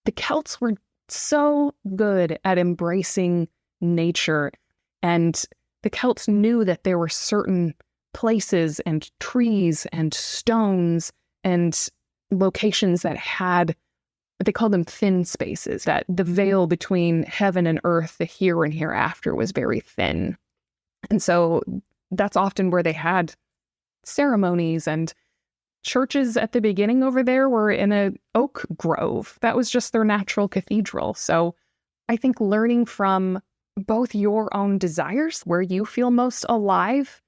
the Celts were so good at embracing nature, and the Celts knew that there were certain places and trees and stones and locations that had, they called them thin spaces, that the veil between heaven and earth, the here and hereafter, was very thin. And so that's often where they had ceremonies, and churches at the beginning over there were in an oak grove. That was just their natural cathedral. So I think learning from both your own desires, where you feel most alive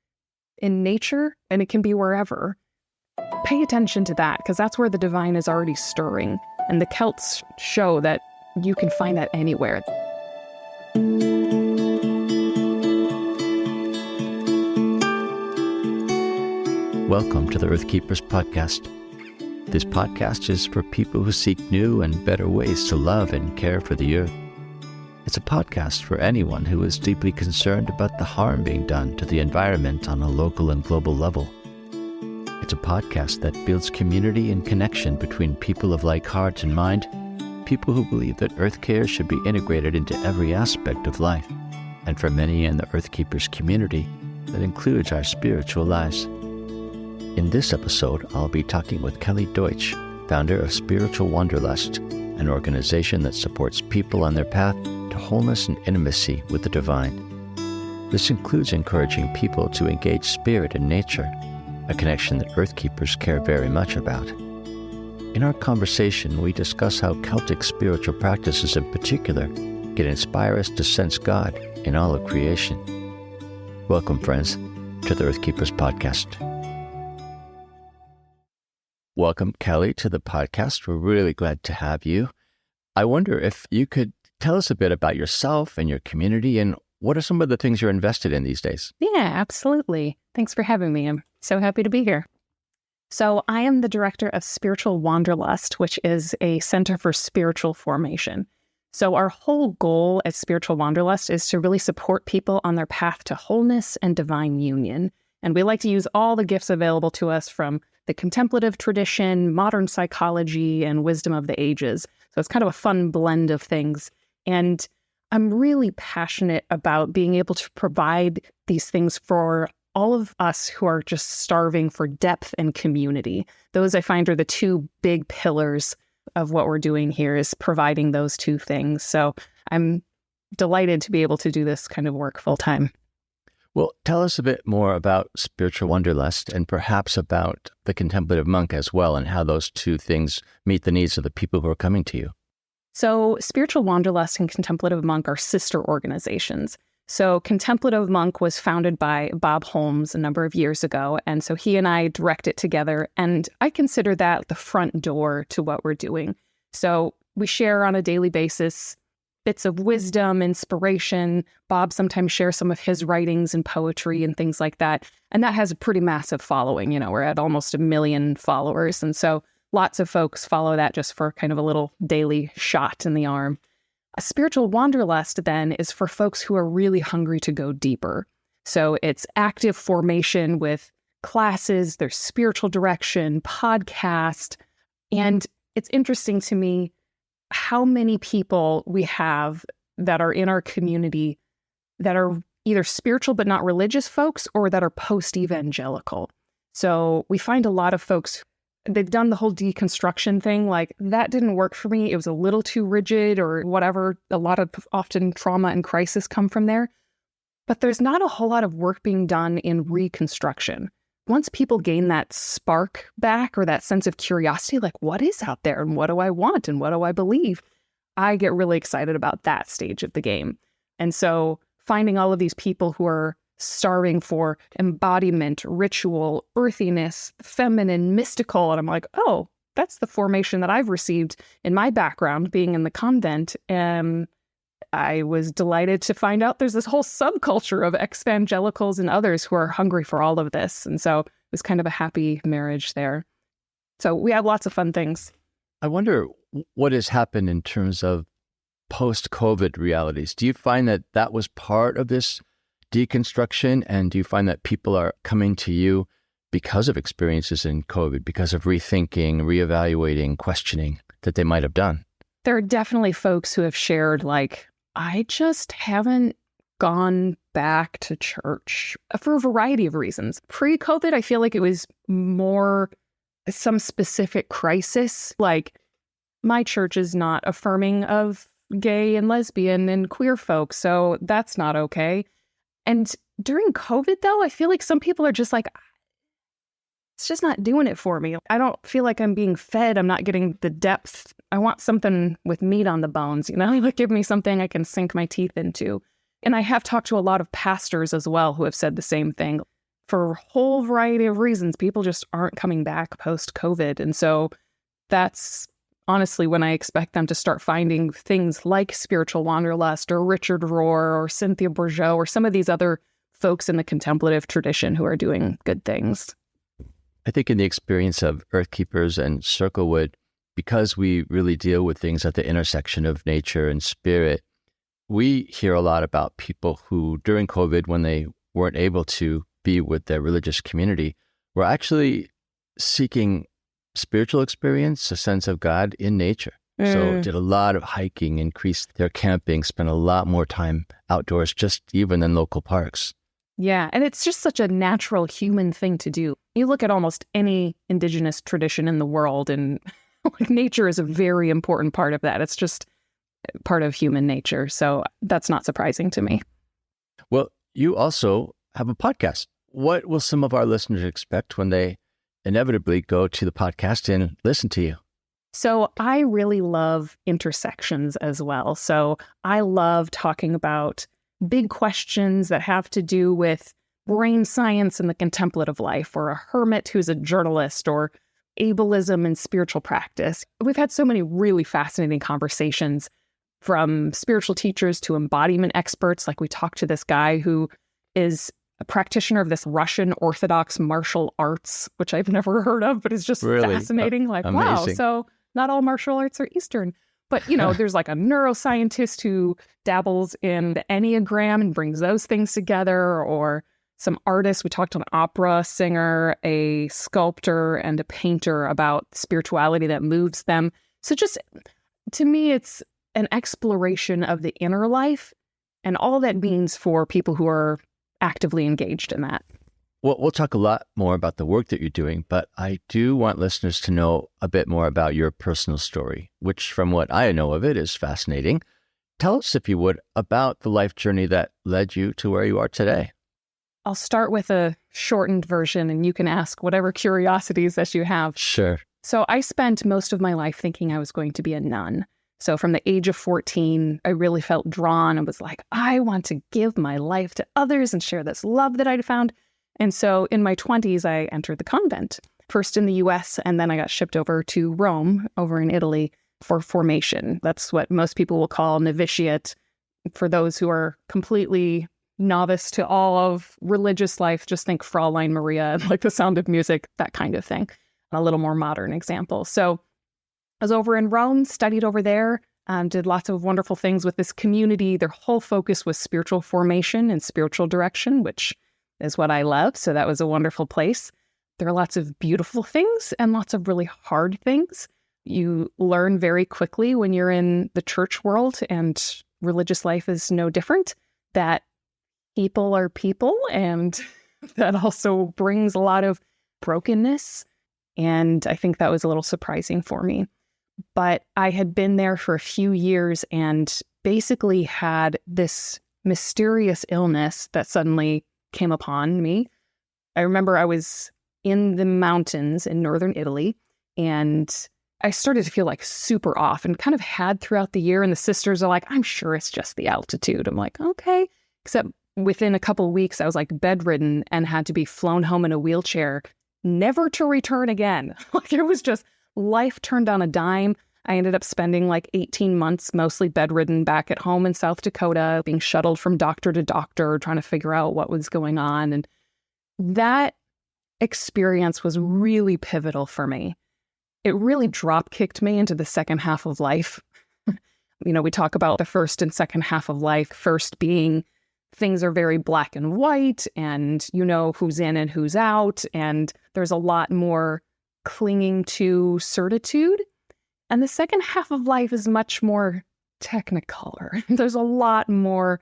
in nature, and it can be wherever, pay attention to that, because that's where the divine is already stirring. And the Celts show that you can find that anywhere. Welcome to the Earthkeepers podcast. This podcast is for people who seek new and better ways to love and care for the earth. It's a podcast for anyone who is deeply concerned about the harm being done to the environment on a local and global level. It's a podcast that builds community and connection between people of like heart and mind, people who believe that earth care should be integrated into every aspect of life, and for many in the Earthkeepers community, that includes our spiritual lives. In this episode, I'll be talking with Kelly Deutsch, founder of Spiritual Wanderlust, an organization that supports people on their path to wholeness and intimacy with the divine. This includes encouraging people to engage spirit and nature, a connection that Earthkeepers care very much about. In our conversation, we discuss how Celtic spiritual practices in particular can inspire us to sense God in all of creation. Welcome, friends, to the Earthkeepers podcast. Welcome, Kelly, to the podcast. We're really glad to have you. I wonder if you could tell us a bit about yourself and your community, and what are some of the things you're invested in these days? Yeah, absolutely. Thanks for having me. I'm so happy to be here. So I am the director of Spiritual Wanderlust, which is a center for spiritual formation. So our whole goal at Spiritual Wanderlust is to really support people on their path to wholeness and divine union. And we like to use all the gifts available to us from the contemplative tradition, modern psychology, and wisdom of the ages. So it's kind of a fun blend of things. And I'm really passionate about being able to provide these things for all of us who are just starving for depth and community. Those I find are the two big pillars of what we're doing here, is providing those two things. So I'm delighted to be able to do this kind of work full time. Well, tell us a bit more about Spiritual Wanderlust, and perhaps about the contemplative monk as well, and how those two things meet the needs of the people who are coming to you. So Spiritual Wanderlust and Contemplative Monk are sister organizations. So Contemplative Monk was founded by Bob Holmes a number of years ago, and so he and I direct it together, and I consider that the front door to what we're doing. So we share on a daily basis bits of wisdom, inspiration. Bob sometimes shares some of his writings and poetry and things like that. And that has a pretty massive following. You know, we're at almost 1 million followers. And so lots of folks follow that just for kind of a little daily shot in the arm. A Spiritual Wanderlust then is for folks who are really hungry to go deeper. So it's active formation with classes, there's spiritual direction, podcast. And it's interesting to me how many people we have that are in our community that are either spiritual but not religious folks, or that are post-evangelical. So we find a lot of folks, they've done the whole deconstruction thing, like, that didn't work for me, it was a little too rigid or whatever. A lot of often trauma and crisis come from there. But there's not a whole lot of work being done in reconstruction. Once people gain that spark back, or that sense of curiosity, like, what is out there and what do I want and what do I believe? I get really excited about that stage of the game. And so finding all of these people who are starving for embodiment, ritual, earthiness, feminine, mystical, and I'm like, oh, that's the formation that I've received in my background being in the convent. I was delighted to find out there's this whole subculture of ex-evangelicals and others who are hungry for all of this. And so it was kind of a happy marriage there. So we have lots of fun things. I wonder what has happened in terms of post-COVID realities. Do you find that that was part of this deconstruction? And do you find that people are coming to you because of experiences in COVID, because of rethinking, reevaluating, questioning that they might have done? There are definitely folks who have shared, like, I just haven't gone back to church for a variety of reasons. Pre-COVID, I feel like it was more some specific crisis, like my church is not affirming of gay and lesbian and queer folks, so that's not okay. And during COVID, though, I feel like some people are just like, it's just not doing it for me. I don't feel like I'm being fed. I'm not getting the depth. I want something with meat on the bones, like give me something I can sink my teeth into. And I have talked to a lot of pastors as well who have said the same thing. For a whole variety of reasons, people just aren't coming back post-COVID. And so that's honestly when I expect them to start finding things like Spiritual Wanderlust or Richard Rohr or Cynthia Bourgeault or some of these other folks in the contemplative tradition who are doing good things. I think in the experience of Earthkeepers and Circlewood, because we really deal with things at the intersection of nature and spirit, we hear a lot about people who during COVID, when they weren't able to be with their religious community, were actually seeking spiritual experience, a sense of God in nature. So did a lot of hiking, increased their camping, spent a lot more time outdoors, just even in local parks. Yeah, and it's just such a natural human thing to do. You look at almost any indigenous tradition in the world, and like, nature is a very important part of that. It's just part of human nature. So that's not surprising to me. Well, you also have a podcast. What will some of our listeners expect when they inevitably go to the podcast and listen to you? So I really love intersections as well. So I love talking about big questions that have to do with brain science and the contemplative life, or a hermit who's a journalist, or ableism and spiritual practice. We've had so many really fascinating conversations, from spiritual teachers to embodiment experts. Like we talked to this guy who is a practitioner of this Russian Orthodox martial arts, which I've never heard of, but it's just really fascinating. Like, amazing. Wow, so not all martial arts are Eastern. But, there's like a neuroscientist who dabbles in the Enneagram and brings those things together, or some artists. We talked to an opera singer, a sculptor, and a painter about spirituality that moves them. So just, to me, it's an exploration of the inner life and all that means for people who are actively engaged in that. Well, we'll talk a lot more about the work that you're doing, but I do want listeners to know a bit more about your personal story, which from what I know of it is fascinating. Tell us, if you would, about the life journey that led you to where you are today. I'll start with a shortened version, and you can ask whatever curiosities that you have. Sure. So I spent most of my life thinking I was going to be a nun. So from the age of 14, I really felt drawn and was like, I want to give my life to others and share this love that I'd found. And so in my 20s, I entered the convent, first in the US, and then I got shipped over to Rome, over in Italy, for formation. That's what most people will call novitiate. For those who are completely novice to all of religious life, just think Fraulein Maria, like The Sound of Music, that kind of thing. A little more modern example. So I was over in Rome, studied over there, did lots of wonderful things with this community. Their whole focus was spiritual formation and spiritual direction, which is what I love. So that was a wonderful place. There are lots of beautiful things and lots of really hard things. You learn very quickly when you're in the church world, and religious life is no different, that people are people, and that also brings a lot of brokenness. And I think that was a little surprising for me. But I had been there for a few years and basically had this mysterious illness that suddenly came upon me. I remember I was in the mountains in northern Italy, and I started to feel like super off, and kind of had throughout the year. And the sisters are like, I'm sure it's just the altitude. I'm like, okay. Except within a couple of weeks, I was like bedridden and had to be flown home in a wheelchair, never to return again. Like, it was just life turned on a dime. I ended up spending like 18 months mostly bedridden back at home in South Dakota, being shuttled from doctor to doctor, trying to figure out what was going on. And that experience was really pivotal for me. It really drop-kicked me into the second half of life. We talk about the first and second half of life, first being things are very black and white, and you know who's in and who's out, and there's a lot more clinging to certitude. And the second half of life is much more technicolor. There's a lot more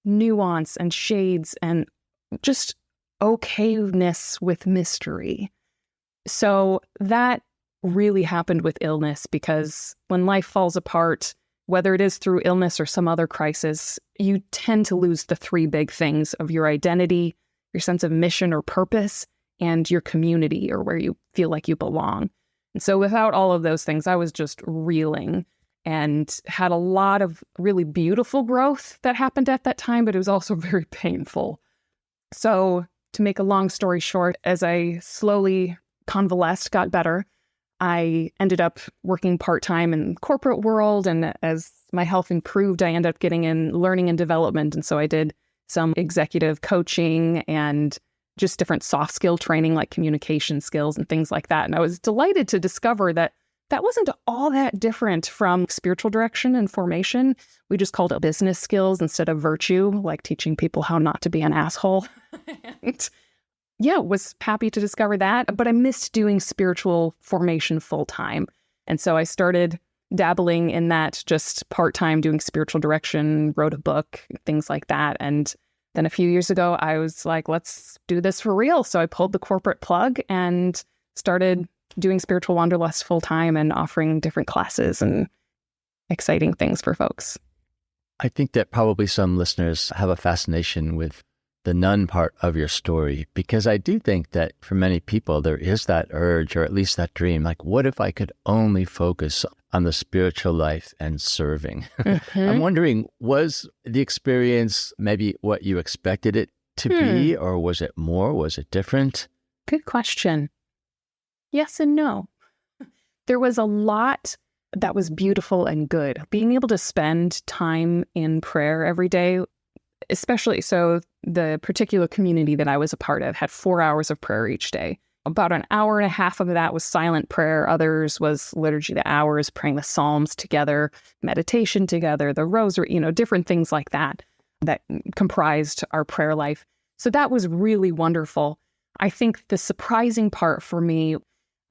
nuance and shades and just okayness with mystery. So that really happened with illness, because when life falls apart, whether it is through illness or some other crisis, you tend to lose the three big things of your identity, your sense of mission or purpose, and your community, or where you feel like you belong. And so without all of those things, I was just reeling and had a lot of really beautiful growth that happened at that time, but it was also very painful. So to make a long story short, as I slowly convalesced, got better, I ended up working part-time in the corporate world. And as my health improved, I ended up getting in learning and development. And so I did some executive coaching and just different soft skill training, like communication skills and things like that. And I was delighted to discover that that wasn't all that different from spiritual direction and formation. We just called it business skills instead of virtue, like teaching people how not to be an asshole. And yeah, was happy to discover that. But I missed doing spiritual formation full time. And so I started dabbling in that just part-time, doing spiritual direction, wrote a book, things like that. And then a few years ago, I was like, let's do this for real. So I pulled the corporate plug and started doing Spiritual Wanderlust full time and offering different classes and exciting things for folks. I think that probably some listeners have a fascination with the nun part of your story, because I do think that for many people, there is that urge, or at least that dream, like, what if I could only focus on the spiritual life and serving? Mm-hmm. I'm wondering, was the experience maybe what you expected it to be, or was it more? Was it different? Good question. Yes and no. There was a lot that was beautiful and good. Being able to spend time in prayer every day, especially so the particular community that I was a part of had 4 hours of prayer each day. About an hour and a half of that was silent prayer. Others was liturgy the hours, praying the Psalms together, meditation together, the rosary, different things like that comprised our prayer life. So that was really wonderful. I think the surprising part for me,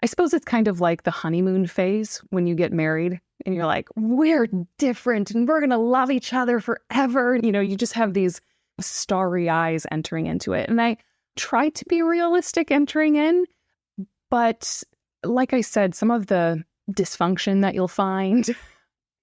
I suppose it's kind of like the honeymoon phase when you get married and you're like, we're different and we're going to love each other forever. You just have these starry eyes entering into it. And I tried to be realistic entering in, but like I said, some of the dysfunction that you'll find,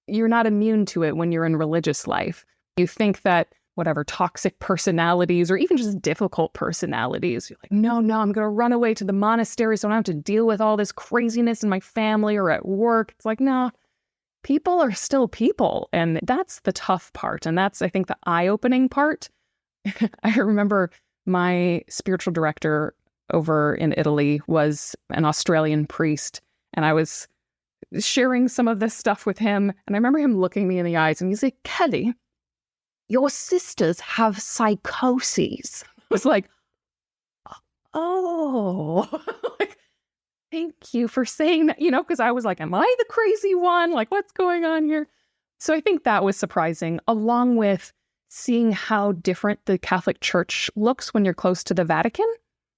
you're not immune to it when you're in religious life. You think that whatever toxic personalities or even just difficult personalities, you're like, no, I'm going to run away to the monastery so I don't have to deal with all this craziness in my family or at work. It's like, no, people are still people. And that's the tough part. And that's, I think, the eye-opening part. I remember my spiritual director over in Italy was an Australian priest, and I was sharing some of this stuff with him. And I remember him looking me in the eyes and he's like, Kelly, your sisters have psychoses. I was like, oh, like, thank you for saying that, because I was like, am I the crazy one? Like, what's going on here? So I think that was surprising, along with seeing how different the Catholic Church looks when you're close to the Vatican.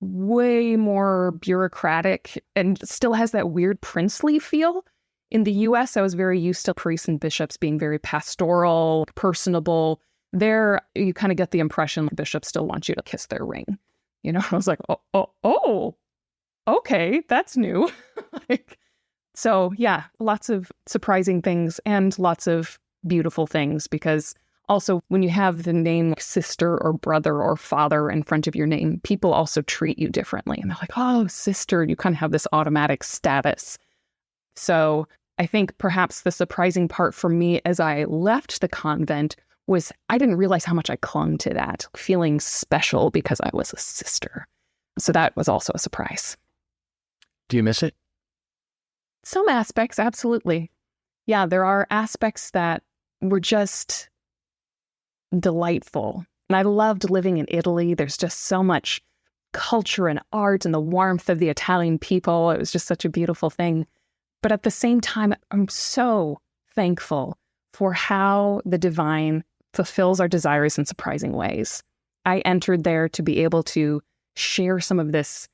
Way more bureaucratic and still has that weird princely feel. In the US, I was very used to priests and bishops being very pastoral, personable. There, you kind of get the impression the bishops still want you to kiss their ring. I was like, oh, okay, that's new. So yeah, lots of surprising things and lots of beautiful things, because also when you have the name like sister or brother or father in front of your name, people also treat you differently. And they're like, oh, sister, you kind of have this automatic status. So I think perhaps the surprising part for me as I left the convent was I didn't realize how much I clung to that, feeling special because I was a sister. So that was also a surprise. Do you miss it? Some aspects, absolutely. Yeah, there are aspects that were just delightful. And I loved living in Italy. There's just so much culture and art and the warmth of the Italian people. It was just such a beautiful thing. But at the same time, I'm so thankful for how the divine fulfills our desires in surprising ways. I entered there to be able to share some of this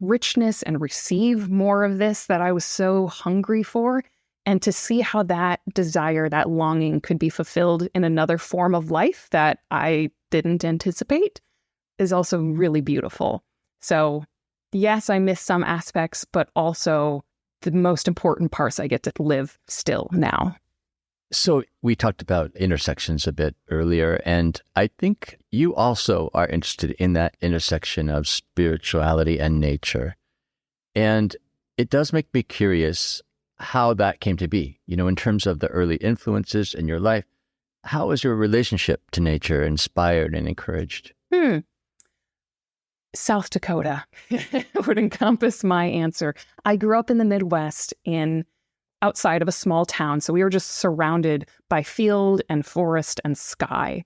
richness and receive more of this that I was so hungry for. And to see how that desire, that longing could be fulfilled in another form of life that I didn't anticipate is also really beautiful. So yes, I miss some aspects, but also the most important parts I get to live still now. So we talked about intersections a bit earlier, and I think you also are interested in that intersection of spirituality and nature. And it does make me curious how that came to be, in terms of the early influences in your life. How was your relationship to nature inspired and encouraged? South Dakota would encompass my answer. I grew up in the Midwest outside of a small town. So we were just surrounded by field and forest and sky.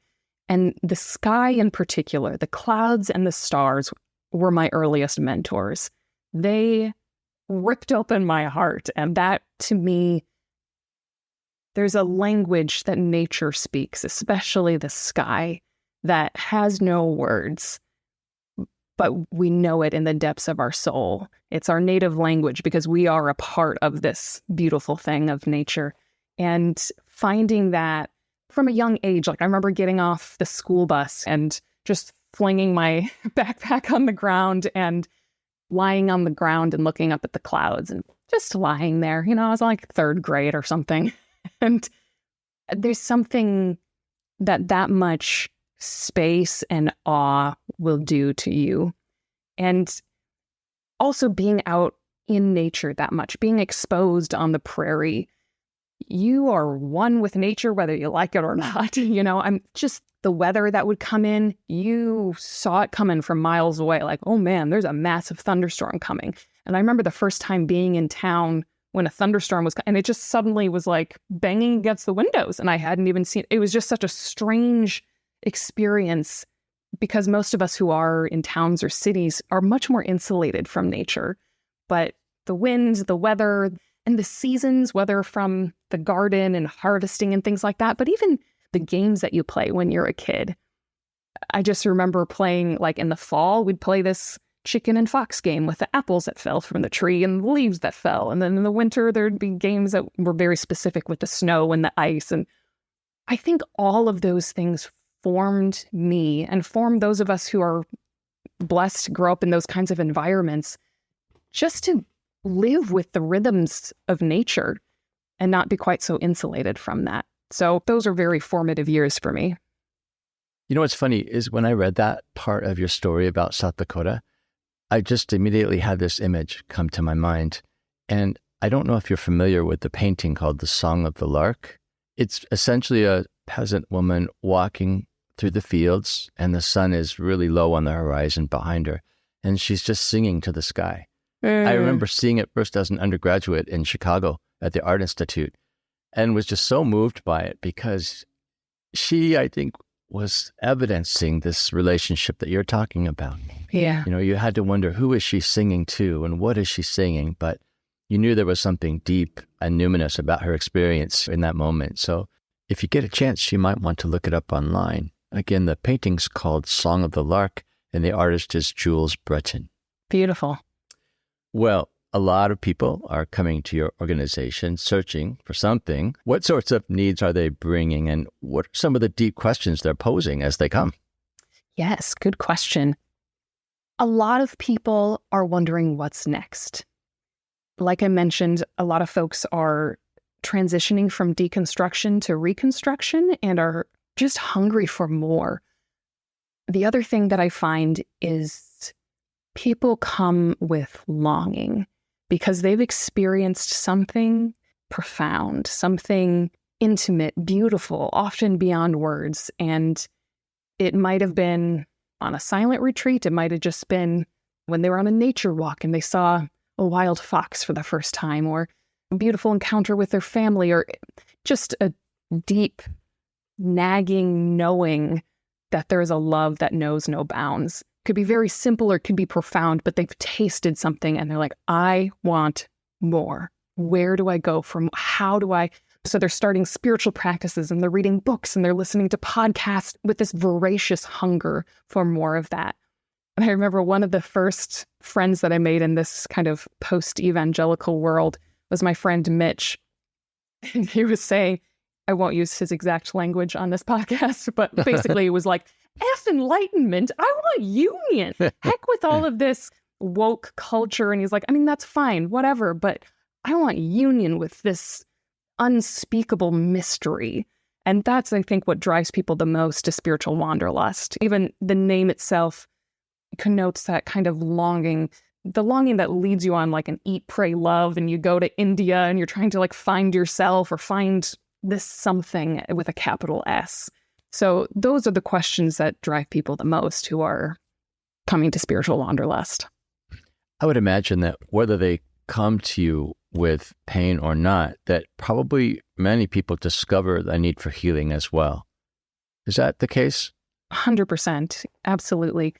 And the sky in particular, the clouds and the stars were my earliest mentors. They ripped open my heart. And that, to me, there's a language that nature speaks, especially the sky, that has no words, but we know it in the depths of our soul. It's our native language because we are a part of this beautiful thing of nature. And finding that from a young age, like I remember getting off the school bus and just flinging my backpack on the ground and lying on the ground and looking up at the clouds and just lying there. I was like third grade or something. And there's something that much space and awe will do to you. And also being out in nature that much, being exposed on the prairie, you are one with nature, whether you like it or not. I'm just the weather that would come in, you saw it coming from miles away, like, oh man, there's a massive thunderstorm coming. And I remember the first time being in town when a thunderstorm was, and it just suddenly was like banging against the windows. And I hadn't even seen, it was just such a strange experience because most of us who are in towns or cities are much more insulated from nature. But the winds, the weather, and the seasons, whether from the garden and harvesting and things like that, but even the games that you play when you're a kid. I just remember playing, like in the fall, we'd play this chicken and fox game with the apples that fell from the tree and the leaves that fell. And then in the winter, there'd be games that were very specific with the snow and the ice. And I think all of those things formed me and formed those of us who are blessed to grow up in those kinds of environments, just to live with the rhythms of nature and not be quite so insulated from that. So those are very formative years for me. What's funny is when I read that part of your story about South Dakota, I just immediately had this image come to my mind. And I don't know if you're familiar with the painting called The Song of the Lark. It's essentially a peasant woman walking through the fields, and the sun is really low on the horizon behind her. And she's just singing to the sky. I remember seeing it first as an undergraduate in Chicago at the Art Institute, and was just so moved by it because she, I think, was evidencing this relationship that you're talking about. Yeah. You had to wonder, who is she singing to and what is she singing? But you knew there was something deep and numinous about her experience in that moment. So if you get a chance, you might want to look it up online. Again, the painting's called Song of the Lark, and the artist is Jules Breton. Beautiful. Well, a lot of people are coming to your organization searching for something. What sorts of needs are they bringing, and what are some of the deep questions they're posing as they come? Yes, good question. A lot of people are wondering what's next. Like I mentioned, a lot of folks are transitioning from deconstruction to reconstruction and are just hungry for more. The other thing that I find is people come with longing because they've experienced something profound, something intimate, beautiful, often beyond words. And it might have been on a silent retreat. It might have just been when they were on a nature walk and they saw a wild fox for the first time, or a beautiful encounter with their family, or just a deep, nagging knowing that there is a love that knows no bounds. Could be very simple or it could be profound, but they've tasted something and they're like, I want more. Where do I go from? How do I? So they're starting spiritual practices and they're reading books and they're listening to podcasts with this voracious hunger for more of that. And I remember one of the first friends that I made in this kind of post-evangelical world was my friend Mitch. And he was saying, I won't use his exact language on this podcast, but basically it was like, F enlightenment, I want union. Heck with all of this woke culture. And he's like, I mean, that's fine, whatever, but I want union with this unspeakable mystery. And that's, I think, what drives people the most to spiritual wanderlust. Even the name itself connotes that kind of longing, the longing that leads you on like an eat, pray, love, and you go to India and you're trying to like find yourself or find this something with a capital S. So those are the questions that drive people the most who are coming to spiritual wanderlust. I would imagine that whether they come to you with pain or not, that probably many people discover the need for healing as well. Is that the case? 100%. Absolutely.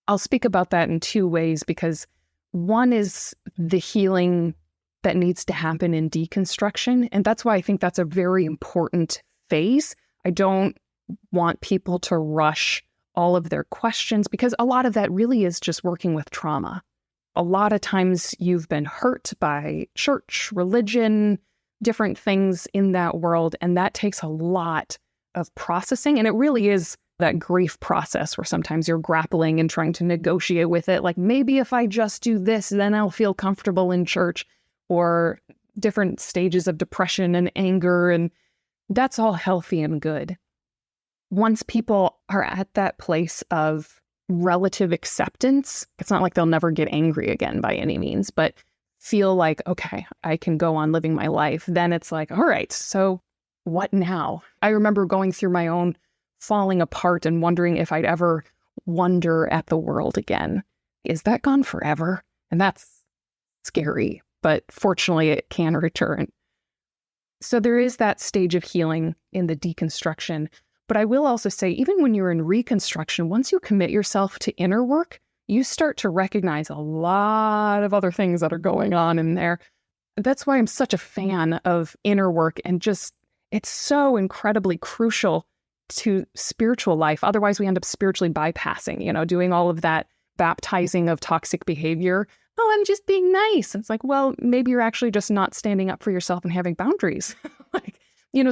I'll speak about that in two ways, because one is the healing that needs to happen in deconstruction. And that's why I think that's a very important phase. I don't want people to rush all of their questions, because a lot of that really is just working with trauma. A lot of times you've been hurt by church, religion, different things in that world, and that takes a lot of processing. And it really is that grief process where sometimes you're grappling and trying to negotiate with it. Like, maybe if I just do this, then I'll feel comfortable in church, or different stages of depression and anger. And that's all healthy and good. Once people are at that place of relative acceptance, it's not like they'll never get angry again by any means, but feel like, okay, I can go on living my life. Then it's like, all right, so what now? I remember going through my own falling apart and wondering if I'd ever wonder at the world again. Is that gone forever? And that's scary, but fortunately it can return. So there is that stage of healing in the deconstruction. But I will also say, even when you're in reconstruction, once you commit yourself to inner work, you start to recognize a lot of other things that are going on in there. That's why I'm such a fan of inner work, and just, it's so incredibly crucial to spiritual life. Otherwise, we end up spiritually bypassing, doing all of that baptizing of toxic behavior. Oh, I'm just being nice. It's like, well, maybe you're actually just not standing up for yourself and having boundaries.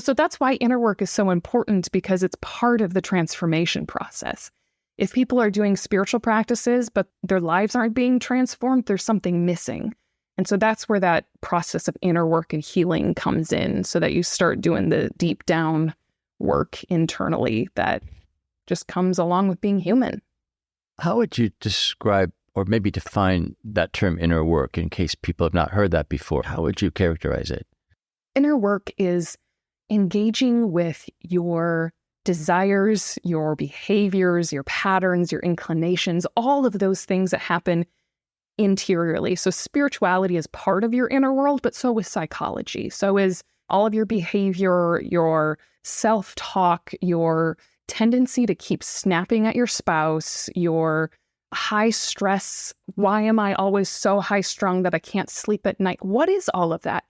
So that's why inner work is so important, because it's part of the transformation process. If people are doing spiritual practices, but their lives aren't being transformed, there's something missing. And so that's where that process of inner work and healing comes in, so that you start doing the deep down work internally that just comes along with being human. How would you describe or maybe define that term inner work in case people have not heard that before? How would you characterize it? Inner work is engaging with your desires, your behaviors, your patterns, your inclinations, all of those things that happen interiorly. So spirituality is part of your inner world, but so is psychology. So is all of your behavior, your self-talk, your tendency to keep snapping at your spouse, your high stress. Why am I always so high strung that I can't sleep at night? What is all of that?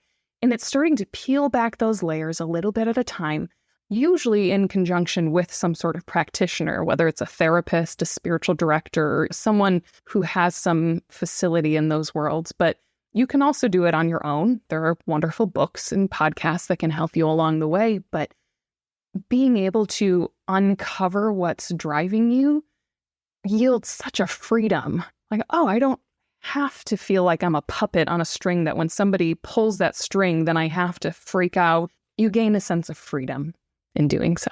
And it's starting to peel back those layers a little bit at a time, usually in conjunction with some sort of practitioner, whether it's a therapist, a spiritual director, or someone who has some facility in those worlds. But you can also do it on your own. There are wonderful books and podcasts that can help you along the way. But being able to uncover what's driving you yields such a freedom. Like, oh, I don't have to feel like I'm a puppet on a string that when somebody pulls that string, then I have to freak out. You gain a sense of freedom in doing so.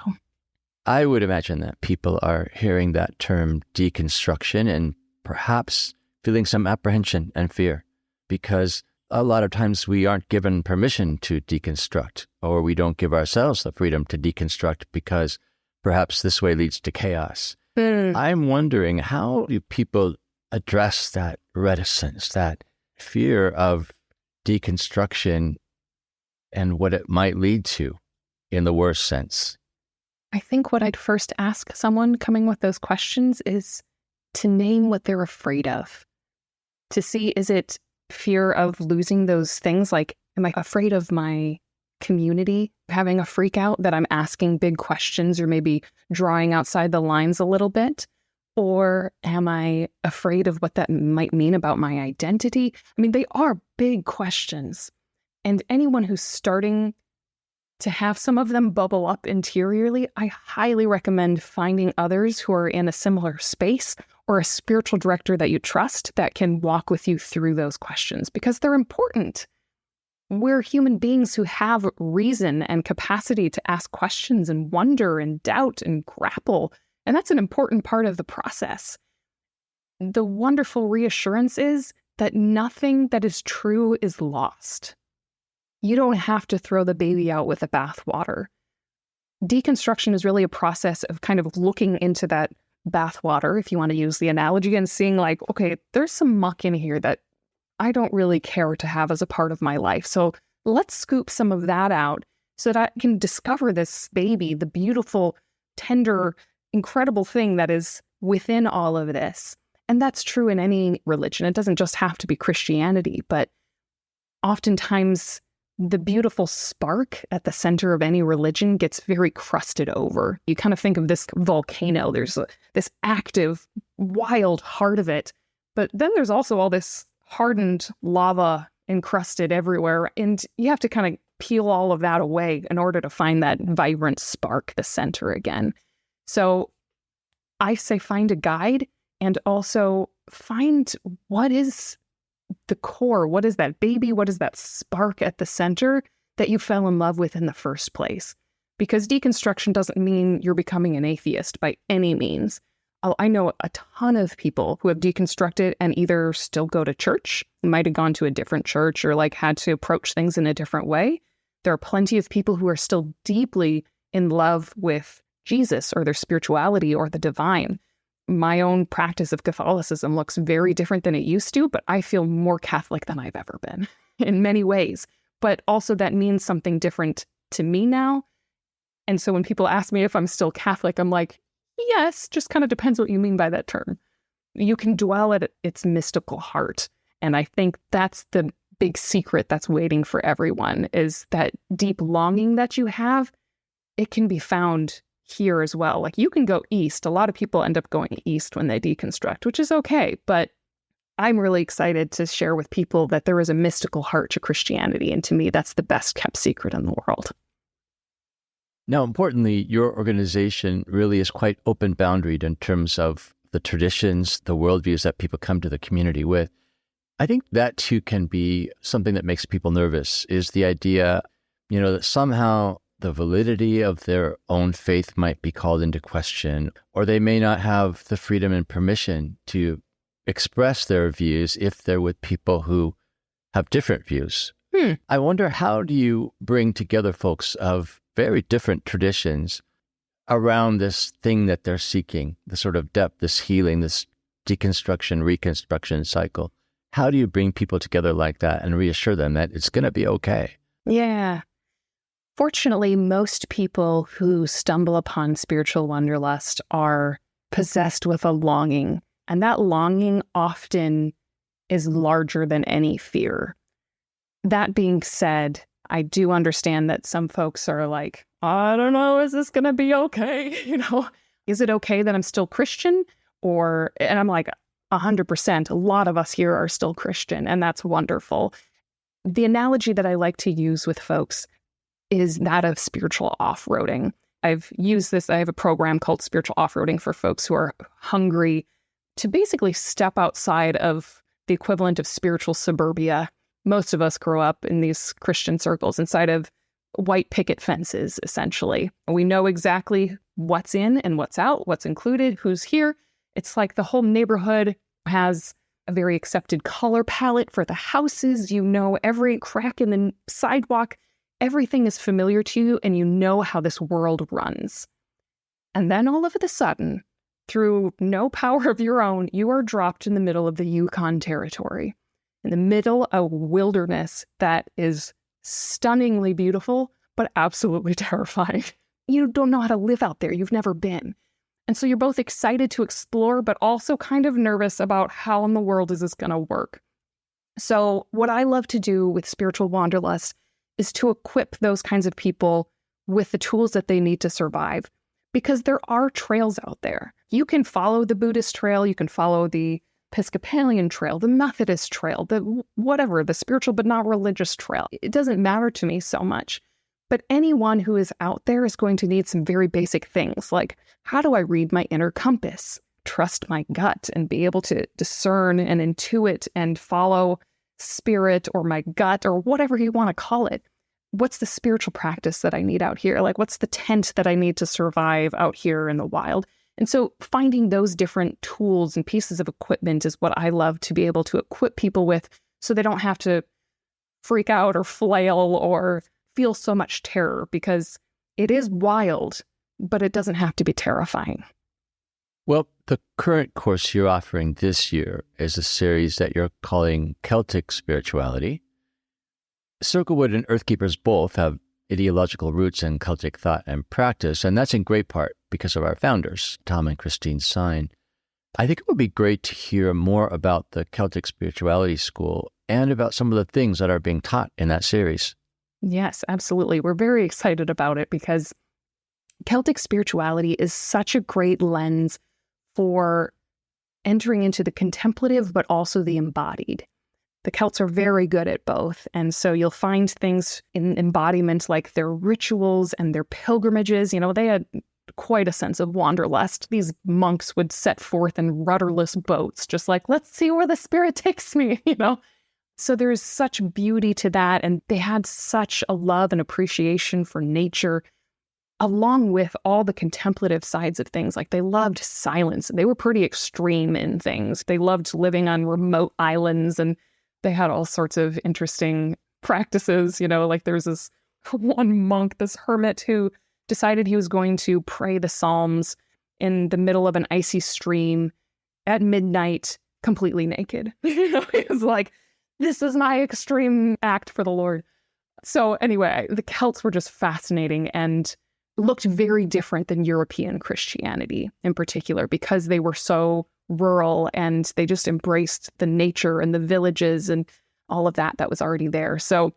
I would imagine that people are hearing that term deconstruction and perhaps feeling some apprehension and fear, because a lot of times we aren't given permission to deconstruct, or we don't give ourselves the freedom to deconstruct because perhaps this way leads to chaos. I'm wondering, how do people address that reticence, that fear of deconstruction and what it might lead to in the worst sense? I think what I'd first ask someone coming with those questions is to name what they're afraid of. To see, is it fear of losing those things? Like, am I afraid of my community having a freak out that I'm asking big questions or maybe drawing outside the lines a little bit? Or am I afraid of what that might mean about my identity? I mean, they are big questions. And anyone who's starting to have some of them bubble up interiorly, I highly recommend finding others who are in a similar space or a spiritual director that you trust that can walk with you through those questions, because they're important. We're human beings who have reason and capacity to ask questions and wonder and doubt and grapple, and that's an important part of the process. The wonderful reassurance is that nothing that is true is lost. You don't have to throw the baby out with the bathwater. Deconstruction is really a process of kind of looking into that bathwater, if you want to use the analogy, and seeing like, okay, there's some muck in here that I don't really care to have as a part of my life. So let's scoop some of that out so that I can discover this baby, the beautiful, tender, incredible thing that is within all of this. And that's true in any religion. It doesn't just have to be Christianity, but oftentimes the beautiful spark at the center of any religion gets very crusted over. You kind of think of this volcano. There's this active, wild heart of it. But then there's also all this hardened lava encrusted everywhere. And you have to kind of peel all of that away in order to find that vibrant spark, the center again. So I say find a guide, and also find what is the core, what is that baby, what is that spark at the center that you fell in love with in the first place. Because deconstruction doesn't mean you're becoming an atheist by any means. I know a ton of people who have deconstructed and either still go to church, might have gone to a different church, or like had to approach things in a different way. There are plenty of people who are still deeply in love with Jesus or their spirituality or the divine. My own practice of Catholicism looks very different than it used to, but I feel more Catholic than I've ever been in many ways. But also that means something different to me now. And so when people ask me if I'm still Catholic, I'm like, yes, just kind of depends what you mean by that term. You can dwell at its mystical heart. And I think that's the big secret that's waiting for everyone, is that deep longing that you have. It can be found here as well. Like you can go east. A lot of people end up going east when they deconstruct, which is okay. But I'm really excited to share with people that there is a mystical heart to Christianity. And to me, that's the best kept secret in the world. Now, importantly, your organization really is quite open-boundaried in terms of the traditions, the worldviews that people come to the community with. I think that too can be something that makes people nervous, is the idea, that somehow the validity of their own faith might be called into question, or they may not have the freedom and permission to express their views if they're with people who have different views. I wonder, how do you bring together folks of very different traditions around this thing that they're seeking, the sort of depth, this healing, this deconstruction, reconstruction cycle? How do you bring people together like that and reassure them that it's going to be okay? Yeah. Fortunately, most people who stumble upon spiritual wanderlust are possessed with a longing, and that longing often is larger than any fear. That being said, I do understand that some folks are like, I don't know, is this going to be okay? Is it okay that I'm still Christian? And I'm like, 100%. A lot of us here are still Christian, and that's wonderful. The analogy that I like to use with folks is that of spiritual off-roading. I've used this. I have a program called Spiritual Off-Roading for folks who are hungry to basically step outside of the equivalent of spiritual suburbia. Most of us grow up in these Christian circles inside of white picket fences, essentially. We know exactly what's in and what's out, what's included, who's here. It's like the whole neighborhood has a very accepted color palette for the houses. You know every crack in the sidewalk. Everything is familiar to you, and you know how this world runs. And then all of a sudden, through no power of your own, you are dropped in the middle of the Yukon Territory, in the middle of a wilderness that is stunningly beautiful, but absolutely terrifying. You don't know how to live out there. You've never been. And so you're both excited to explore, but also kind of nervous about how in the world is this going to work. So what I love to do with Spiritual Wanderlust is to equip those kinds of people with the tools that they need to survive, because there are trails out there. You can follow the Buddhist trail, you can follow the Episcopalian trail, the Methodist trail, the spiritual but not religious trail. It doesn't matter to me so much. But anyone who is out there is going to need some very basic things like, how do I read my inner compass, trust my gut, and be able to discern and intuit and follow spirit or my gut or whatever you want to call it? What's the spiritual practice that I need out here? Like, what's the tent that I need to survive out here in the wild? And so finding those different tools and pieces of equipment is what I love to be able to equip people with, so they don't have to freak out or flail or feel so much terror, because it is wild, but it doesn't have to be terrifying. Well, the current course you're offering this year is a series that you're calling Celtic Spirituality. Circlewood and Earthkeepers both have ideological roots in Celtic thought and practice, and that's in great part because of our founders, Tom and Christine Sine. I think it would be great to hear more about the Celtic Spirituality School and about some of the things that are being taught in that series. Yes, absolutely. We're very excited about it because Celtic spirituality is such a great lens for entering into the contemplative, but also the embodied. The Celts are very good at both. And so you'll find things in embodiment like their rituals and their pilgrimages. You know, they had quite a sense of wanderlust. These monks would set forth in rudderless boats, just like, let's see where the spirit takes me, you know? So there's such beauty to that. And they had such a love and appreciation for nature, along with all the contemplative sides of things. Like, they loved silence. They were pretty extreme in things. They loved living on remote islands, and they had all sorts of interesting practices. You know, like there's this one monk, this hermit, who decided he was going to pray the Psalms in the middle of an icy stream at midnight, completely naked. You know, he was like, this is my extreme act for the Lord. So anyway, the Celts were just fascinating and looked very different than European Christianity in particular, because they were so rural and they just embraced the nature and the villages and all of that was already there. So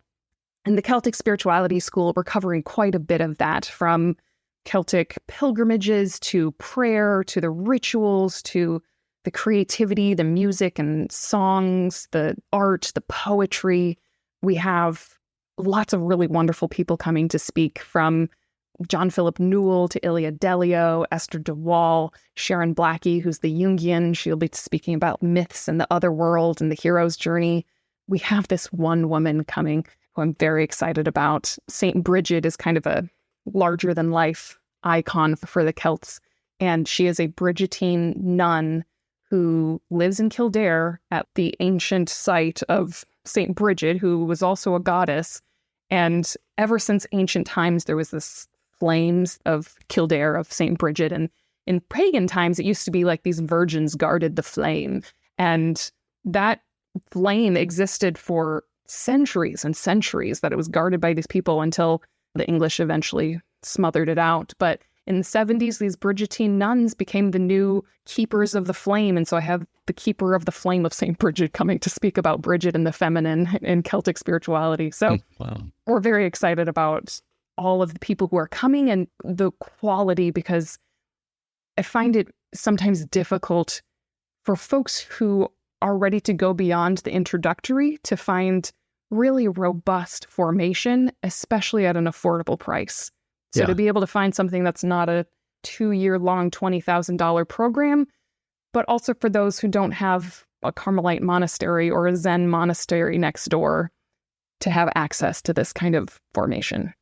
in the Celtic Spirituality School, we're covering quite a bit of that, from Celtic pilgrimages to prayer, to the rituals, to the creativity, the music and songs, the art, the poetry. We have lots of really wonderful people coming to speak, from John Philip Newell to Ilia Delio, Esther de Waal, Sharon Blackie, who's the Jungian. She'll be speaking about myths and the other world and the hero's journey. We have this one woman coming who I'm very excited about. Saint Bridget is kind of a larger-than-life icon for the Celts, and she is a Bridgetine nun who lives in Kildare at the ancient site of Saint Bridget, who was also a goddess. And ever since ancient times, there was this flames of Kildare, of Saint Bridget. And in pagan times, it used to be like these virgins guarded the flame. And that flame existed for centuries and centuries, that it was guarded by these people until the English eventually smothered it out. But in the 70s, these Bridgetine nuns became the new keepers of the flame. And so I have the keeper of the flame of St. Bridget coming to speak about Bridget and the feminine in Celtic spirituality. So Wow. We're very excited about all of the people who are coming and the quality, because I find it sometimes difficult for folks who are ready to go beyond the introductory to find really robust formation, especially at an affordable price. So to be able to find something that's not a 2-year-long $20,000 program, but also for those who don't have a Carmelite monastery or a Zen monastery next door, to have access to this kind of formation.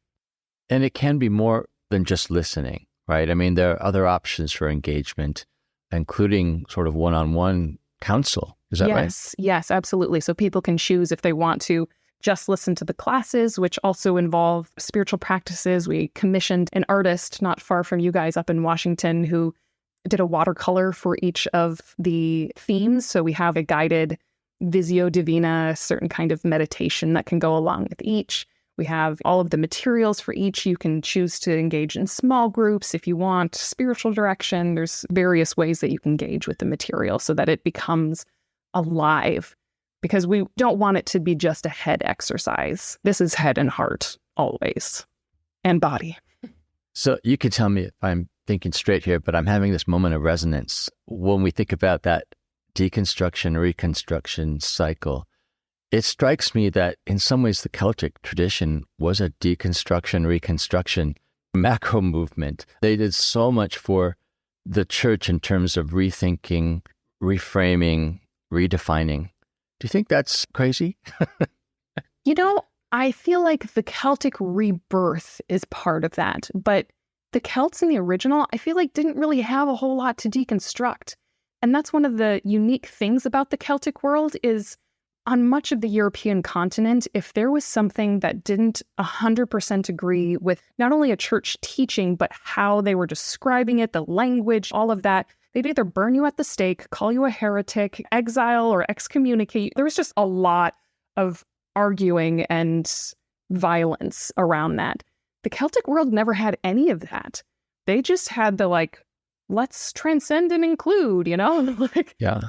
And it can be more than just listening, right? I mean, there are other options for engagement, including sort of one-on-one counsel. Is that right? Yes, absolutely. So people can choose if they want to just listen to the classes, which also involve spiritual practices. We commissioned an artist not far from you guys up in Washington who did a watercolor for each of the themes. So we have a guided Visio Divina, a certain kind of meditation that can go along with each. We have all of the materials for each. You can choose to engage in small groups if you want spiritual direction. There's various ways that you can engage with the material so that it becomes alive, because we don't want it to be just a head exercise. This is head and heart always, and body. So you could tell me if I'm thinking straight here, but I'm having this moment of resonance when we think about that deconstruction, reconstruction cycle. It strikes me that in some ways the Celtic tradition was a deconstruction, reconstruction, macro movement. They did so much for the church in terms of rethinking, reframing, redefining. Do you think that's crazy? I feel like the Celtic rebirth is part of that, but the Celts in the original, I feel like didn't really have a whole lot to deconstruct. And that's one of the unique things about the Celtic world is on much of the European continent, if there was something that didn't 100% agree with not only a church teaching, but how they were describing it, the language, all of that, they'd either burn you at the stake, call you a heretic, exile or excommunicate. There was just a lot of arguing and violence around that. The Celtic world never had any of that. They just had the let's transcend and include,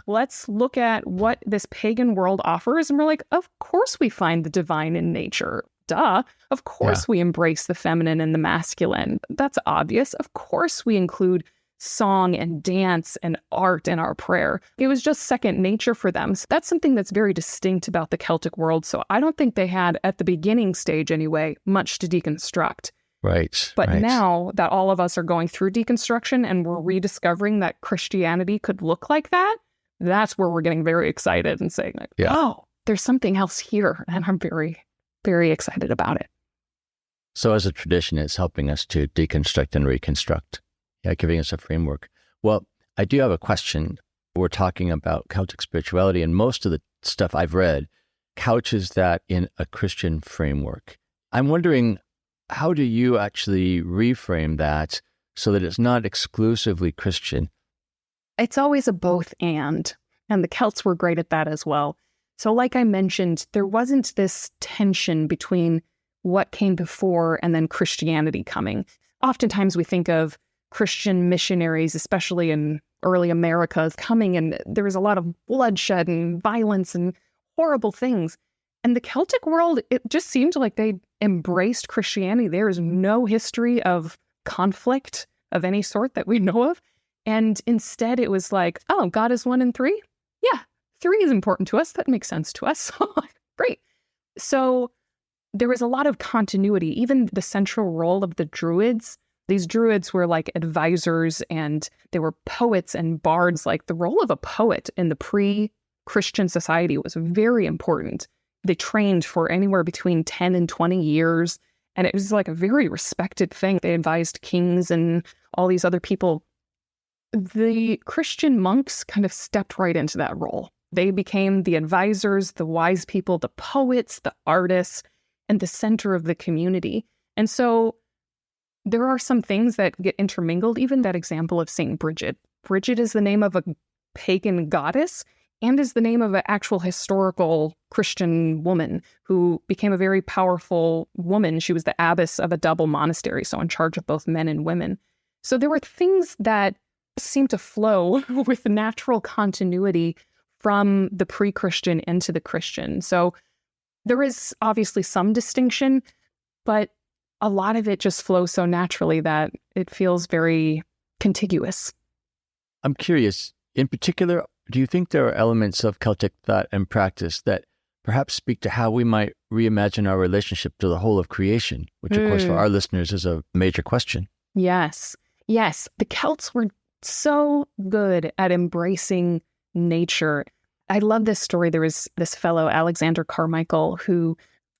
let's look at what this pagan world offers. And we're like, of course we find the divine in nature. Duh. Of course we embrace the feminine and the masculine. That's obvious. Of course we include song and dance and art in our prayer. It was just second nature for them. So that's something that's very distinct about the Celtic world. So I don't think they had, at the beginning stage anyway, much to deconstruct. Right. But now that all of us are going through deconstruction and we're rediscovering that Christianity could look like that, that's where we're getting very excited and saying, oh, there's something else here. And I'm very, very excited about it. So as a tradition, it's helping us to deconstruct and reconstruct. Yeah, giving us a framework. Well, I do have a question. We're talking about Celtic spirituality, and most of the stuff I've read couches that in a Christian framework. I'm wondering, how do you actually reframe that so that it's not exclusively Christian? It's always a both and the Celts were great at that as well. So like I mentioned, there wasn't this tension between what came before and then Christianity coming. Oftentimes we think of Christian missionaries, especially in early America, coming, and there was a lot of bloodshed and violence and horrible things. And the Celtic world, it just seemed like they embraced Christianity. There is no history of conflict of any sort that we know of. And instead it was like, oh, God is 1 and 3? Yeah, 3 is important to us. That makes sense to us. Great. So there was a lot of continuity. Even the central role of the Druids, these Druids were like advisors and they were poets and bards. Like the role of a poet in the pre-Christian society was very important. They trained for anywhere between 10 and 20 years. And it was like a very respected thing. They advised kings and all these other people. The Christian monks kind of stepped right into that role. They became the advisors, the wise people, the poets, the artists, and the center of the community. And so there are some things that get intermingled, even that example of Saint Bridget. Bridget is the name of a pagan goddess and is the name of an actual historical Christian woman who became a very powerful woman. She was the abbess of a double monastery, so in charge of both men and women. So there were things that seem to flow with natural continuity from the pre-Christian into the Christian. So there is obviously some distinction, but a lot of it just flows so naturally that it feels very contiguous. I'm curious, in particular, do you think there are elements of Celtic thought and practice that perhaps speak to how we might reimagine our relationship to the whole of creation, which of course for our listeners is a major question? Yes. The Celts were so good at embracing nature. I love this story. There was this fellow, Alexander Carmichael, who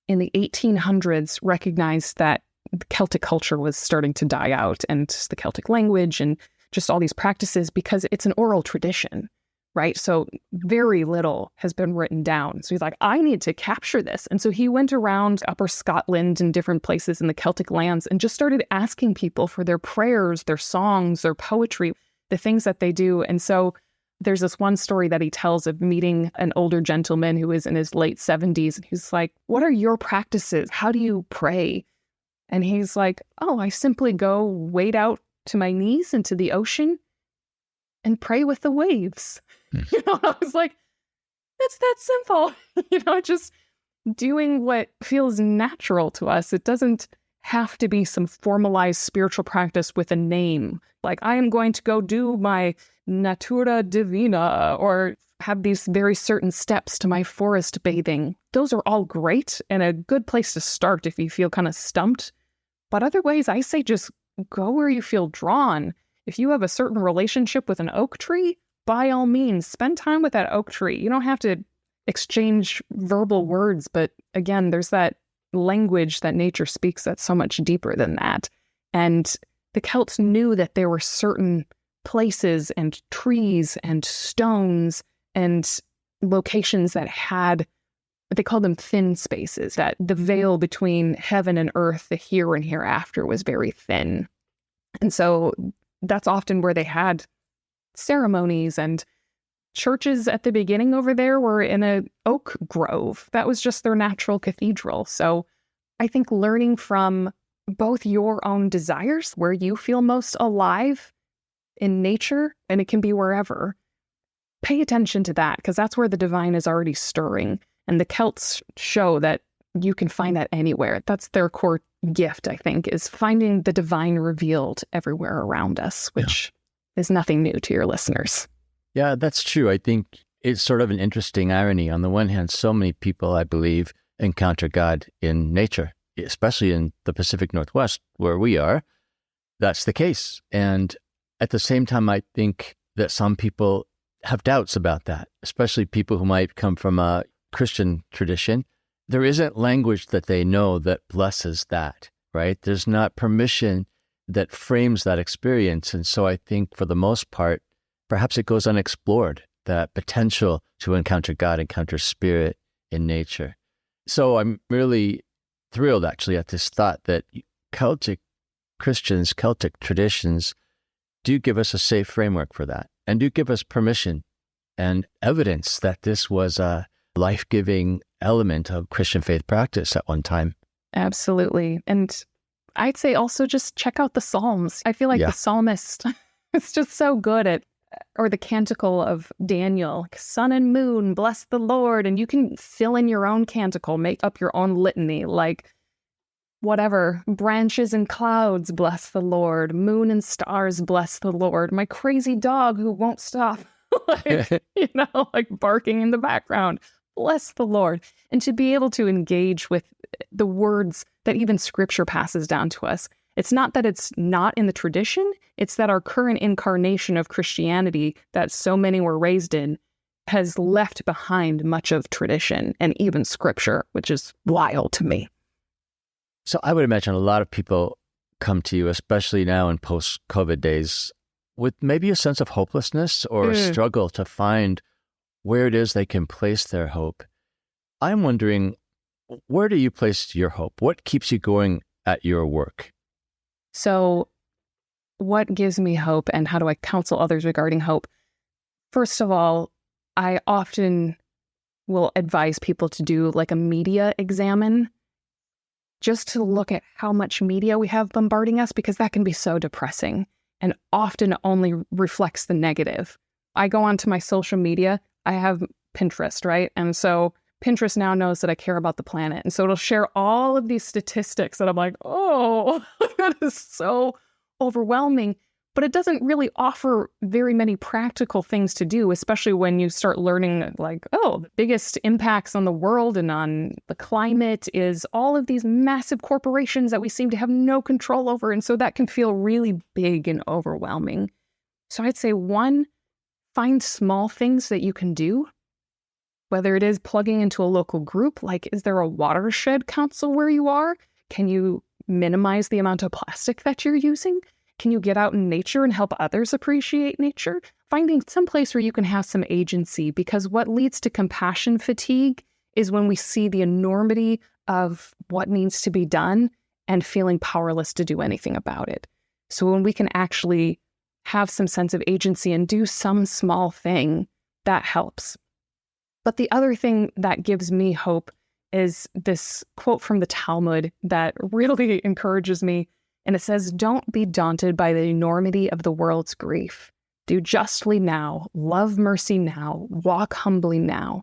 in the 1800s recognized that Celtic culture was starting to die out, and the Celtic language and just all these practices, because it's an oral tradition, right? So very little has been written down. So he's like, I need to capture this. And so he went around Upper Scotland and different places in the Celtic lands and just started asking people for their prayers, their songs, their poetry, the things that they do. And so there's this one story that he tells of meeting an older gentleman who is in his late 70s. And he's like, what are your practices? How do you pray? And he's like, oh, I simply go wade out to my knees into the ocean and pray with the waves. I was like, it's that simple. Just doing what feels natural to us. It doesn't have to be some formalized spiritual practice with a name. Like, I am going to go do my Natura Divina, or have these very certain steps to my forest bathing. Those are all great and a good place to start if you feel kind of stumped. But other ways, I say just go where you feel drawn. If you have a certain relationship with an oak tree, by all means, spend time with that oak tree. You don't have to exchange verbal words, but again, there's that language that nature speaks that's so much deeper than that. And the Celts knew that there were certain places and trees and stones and locations that had, they called them thin spaces, that the veil between heaven and earth, the here and hereafter, was very thin. And so that's often where they had ceremonies, and churches at the beginning over there were in an oak grove. That was just their natural cathedral. So I think learning from both your own desires, where you feel most alive in nature, and it can be wherever, pay attention to that, because that's where the divine is already stirring. And the Celts show that you can find that anywhere. That's their core gift, I think, is finding the divine revealed everywhere around us, which is nothing new to your listeners. Yeah, that's true. I think it's sort of an interesting irony. On the one hand, so many people, I believe, encounter God in nature, especially in the Pacific Northwest, where we are. That's the case. And at the same time, I think that some people have doubts about that, especially people who might come from a Christian tradition. There isn't language that they know that blesses that, right? There's not permission that frames that experience. And so I think for the most part, perhaps it goes unexplored, that potential to encounter God, encounter spirit in nature. So I'm really thrilled actually at this thought that Celtic Christians, Celtic traditions do give us a safe framework for that, and do give us permission and evidence that this was a life-giving element of Christian faith practice at one time. Absolutely. And I'd say also just check out the Psalms. I feel like the psalmist is just so good at, or the canticle of Daniel, sun and moon, bless the Lord. And you can fill in your own canticle, make up your own litany, like whatever, branches and clouds, bless the Lord, moon and stars, bless the Lord, my crazy dog who won't stop, like, like barking in the background, bless the Lord. And to be able to engage with the words that even scripture passes down to us. It's not that it's not in the tradition, it's that our current incarnation of Christianity that so many were raised in has left behind much of tradition and even scripture, which is wild to me. So I would imagine a lot of people come to you, especially now in post-COVID days, with maybe a sense of hopelessness or a struggle to find where it is they can place their hope. I'm wondering, where do you place your hope? What keeps you going at your work? So what gives me hope, and how do I counsel others regarding hope? First of all, I often will advise people to do like a media examine, just to look at how much media we have bombarding us, because that can be so depressing and often only reflects the negative. I go onto my social media, I have Pinterest, right? And so Pinterest now knows that I care about the planet. And so it'll share all of these statistics that I'm like, oh, that is so overwhelming. But it doesn't really offer very many practical things to do, especially when you start learning like, oh, the biggest impacts on the world and on the climate is all of these massive corporations that we seem to have no control over. And so that can feel really big and overwhelming. So I'd say, one, find small things that you can do, whether it is plugging into a local group, like is there a watershed council where you are? Can you minimize the amount of plastic that you're using? Can you get out in nature and help others appreciate nature? Finding some place where you can have some agency, because what leads to compassion fatigue is when we see the enormity of what needs to be done and feeling powerless to do anything about it. So when we can actually have some sense of agency and do some small thing, that helps. But the other thing that gives me hope is this quote from the Talmud that really encourages me. And it says, don't be daunted by the enormity of the world's grief. Do justly now, love mercy now, walk humbly now.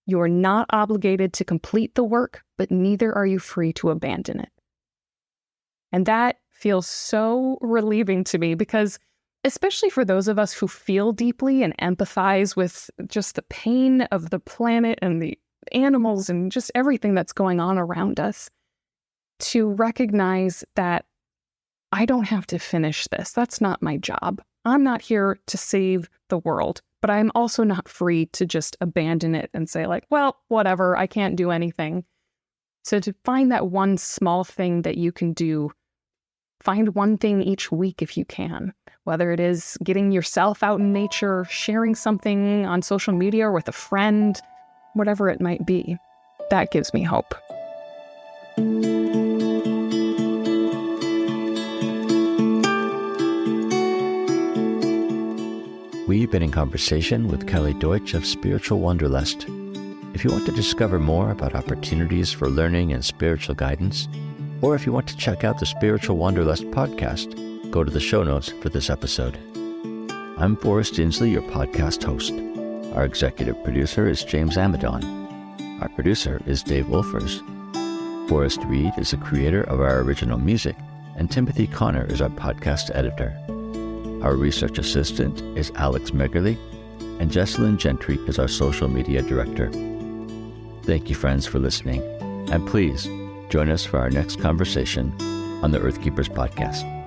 You are not obligated to complete the work, but neither are you free to abandon it. And that feels so relieving to me because especially for those of us who feel deeply and empathize with just the pain of the planet and the animals and just everything that's going on around us, to recognize that I don't have to finish this. That's not my job. I'm not here to save the world, but I'm also not free to just abandon it and say like, well, whatever, I can't do anything. So to find that one small thing that you can do, find one thing each week if you can, whether it is getting yourself out in nature, sharing something on social media or with a friend, whatever it might be, that gives me hope. We've been in conversation with Kelly Deutsch of Spiritual Wanderlust. If you want to discover more about opportunities for learning and spiritual guidance, or if you want to check out the Spiritual Wanderlust podcast, go to the show notes for this episode. I'm Forrest Inslee, your podcast host. Our executive producer is James Amadon. Our producer is Dave Wolfers. Forrest Reed is the creator of our original music, and Timothy Connor is our podcast editor. Our research assistant is Alex Megerly, and Jessalyn Gentry is our social media director. Thank you, friends, for listening, and please join us for our next conversation on the Earthkeepers podcast.